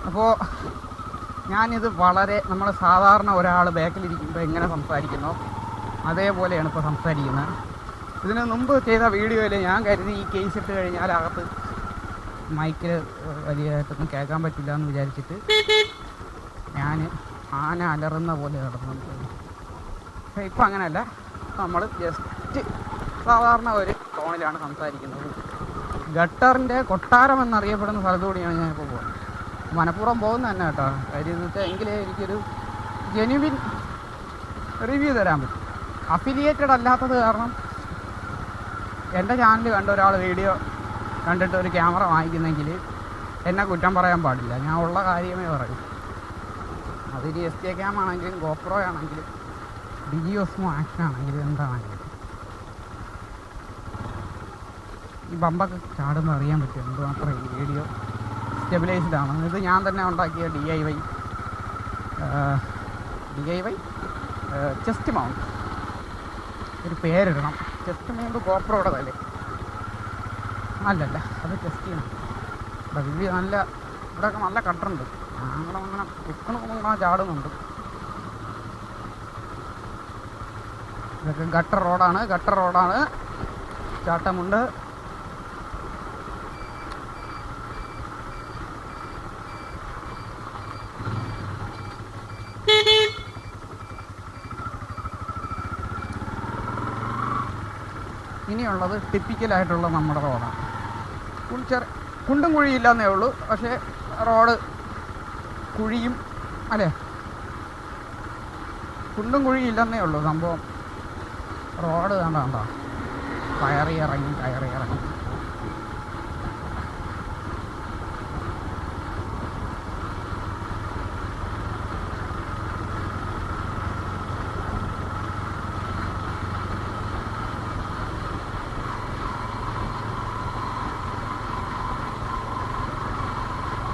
അപ്പോൾ ഞാനിത് വളരെ നമ്മൾ സാധാരണ ഒരാൾ ബാക്കിലിരിക്കുമ്പോൾ എങ്ങനെ സംസാരിക്കുന്നോ അതേപോലെയാണ് ഇപ്പോൾ സംസാരിക്കുന്നത്. ഇതിന് മുമ്പ് ചെയ്ത വീഡിയോയിൽ ഞാൻ കരുതി ഈ കേസ് ഇട്ട് കഴിഞ്ഞാൽ അകത്ത് മൈക്കിൽ വലിയതായിട്ടൊന്നും കേൾക്കാൻ പറ്റില്ല എന്ന് വിചാരിച്ചിട്ട് ഞാൻ ആന അലറുന്ന പോലെ കിടന്നു. പക്ഷേ ഇപ്പം അങ്ങനെയല്ല, നമ്മൾ ജസ്റ്റ് സാധാരണ ഒരു ടോണിലാണ് സംസാരിക്കുന്നത്. ഗട്ടറിൻ്റെ കൊട്ടാരം എന്നറിയപ്പെടുന്ന സ്ഥലത്തുകൂടിയാണ് ഞാനിപ്പോൾ പോകുന്നത്. മനഃപൂർവ്വം പോകുന്ന തന്നെ കേട്ടോ. കാര്യം എന്ന് വെച്ചാൽ എങ്കിലേ എനിക്കൊരു ജെനുവിൻ റിവ്യൂ തരാൻ പറ്റും. അഫിലിയേറ്റഡ് അല്ലാത്തത് കാരണം എൻ്റെ ചാനൽ കണ്ട ഒരാൾ വീഡിയോ കണ്ടിട്ട് ഒരു ക്യാമറ വാങ്ങിക്കുന്നെങ്കിൽ എന്നെ കുറ്റം പറയാൻ പാടില്ല. ഞാൻ ഉള്ള കാര്യമേ പറയും. അതൊരു SJCAM ആണെങ്കിലും ഗോപ്രോ ആണെങ്കിലും ഡിജിയോസ്മോ ആക്ഷൻ ആണെങ്കിലും എന്താണെങ്കിലും ഈ ബമ്പൊക്കെ ചാടുമ്പോൾ അറിയാൻ പറ്റും എന്തുമാത്രം ഈ വീഡിയോ സ്റ്റെബിലൈസ്ഡ് ആണ്. ഇത് ഞാൻ തന്നെ ഉണ്ടാക്കിയ DIY ചെസ്റ്റ് മൗണ്ട്. ഒരു പേരിടണം. ചെസ്റ്റ് മൗണ്ട് ഗോപ്രോയുടെ തലേ അല്ലല്ല, അത് ചെസ്റ്റ് ആണ്. വലിയ നല്ല ഇവിടെയൊക്കെ നല്ല കട്ടറുണ്ട്. അങ്ങനെ കുക്കണ ചാടുന്നുണ്ട്. ഇതൊക്കെ ഗട്ടർ റോഡാണ്. ചാട്ടമുണ്ട്. ഇനിയുള്ളത് ടിപ്പിക്കലായിട്ടുള്ള നമ്മുടെ റോഡാണ്. കുണ്ടും കുഴിയില്ലെന്നേ ഉള്ളൂ, പക്ഷേ റോഡ് കുഴിയും അല്ലേ, കുണ്ടും കുഴിയില്ലെന്നേ ഉള്ളൂ സംഭവം. റോഡ് കണ്ടോ കയറി ഇറങ്ങി.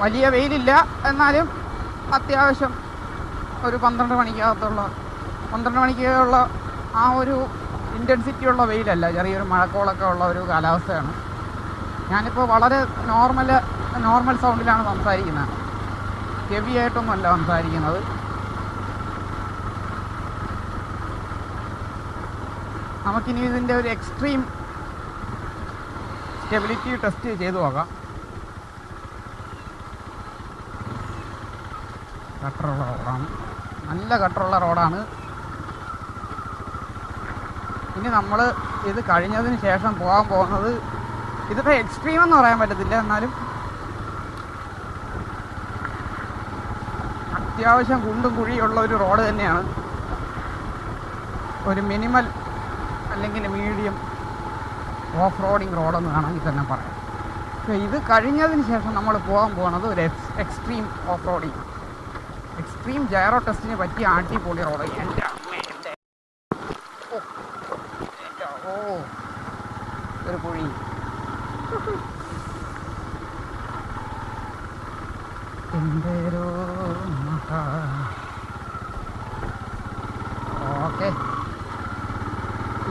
വലിയ വെയിലില്ല, എന്നാലും അത്യാവശ്യം ഒരു 12 മണിക്കുള്ള ആ ഒരു ഇൻറ്റൻസിറ്റി ഉള്ള വെയിലല്ല, ചെറിയൊരു മഴക്കോളൊക്കെ ഉള്ള ഒരു കാലാവസ്ഥയാണ്. ഞാനിപ്പോൾ വളരെ നോർമൽ സൗണ്ടിലാണ് സംസാരിക്കുന്നത്. ഹെവി ആയിട്ടൊന്നുമല്ല സംസാരിക്കുന്നത്. നമുക്കിനി ഇതിൻ്റെ ഒരു എക്സ്ട്രീം സ്റ്റെബിലിറ്റി ടെസ്റ്റ് ചെയ്ത് നോക്കാം. ഗട്ടറുള്ള റോഡാണ്, നല്ല ഗട്ടറുള്ള റോഡാണ്. ഇനി നമ്മൾ ഇത് കഴിഞ്ഞതിന് ശേഷം പോകാൻ പോകുന്നത്, ഇതിപ്പോൾ എക്സ്ട്രീം എന്ന് പറയാൻ പറ്റത്തില്ല, എന്നാലും അത്യാവശ്യം കുണ്ടും കുഴിയുള്ള ഒരു റോഡ് തന്നെയാണ്. ഒരു മിനിമൽ അല്ലെങ്കിൽ മീഡിയം ഓഫ് റോഡിങ് റോഡെന്ന് വേണമെങ്കിൽ തന്നെ പറയാം. പക്ഷേ ഇത് കഴിഞ്ഞതിന് ശേഷം നമ്മൾ പോകാൻ പോകുന്നത് ഒരു extreme off roading, extreme gyro ടെസ്റ്റിന് പറ്റിയ അടിപൊളി റോഡ്. ഒരു കുഴി. ഓക്കെ,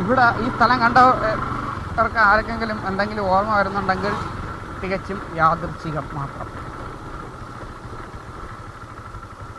ഇവിടെ ഈ സ്ഥലം കണ്ടവർക്ക് ആർക്കെങ്കിലും എന്തെങ്കിലും ഓർമ്മ വരുന്നുണ്ടെങ്കിൽ തികച്ചും യാദൃച്ഛികം മാത്രം.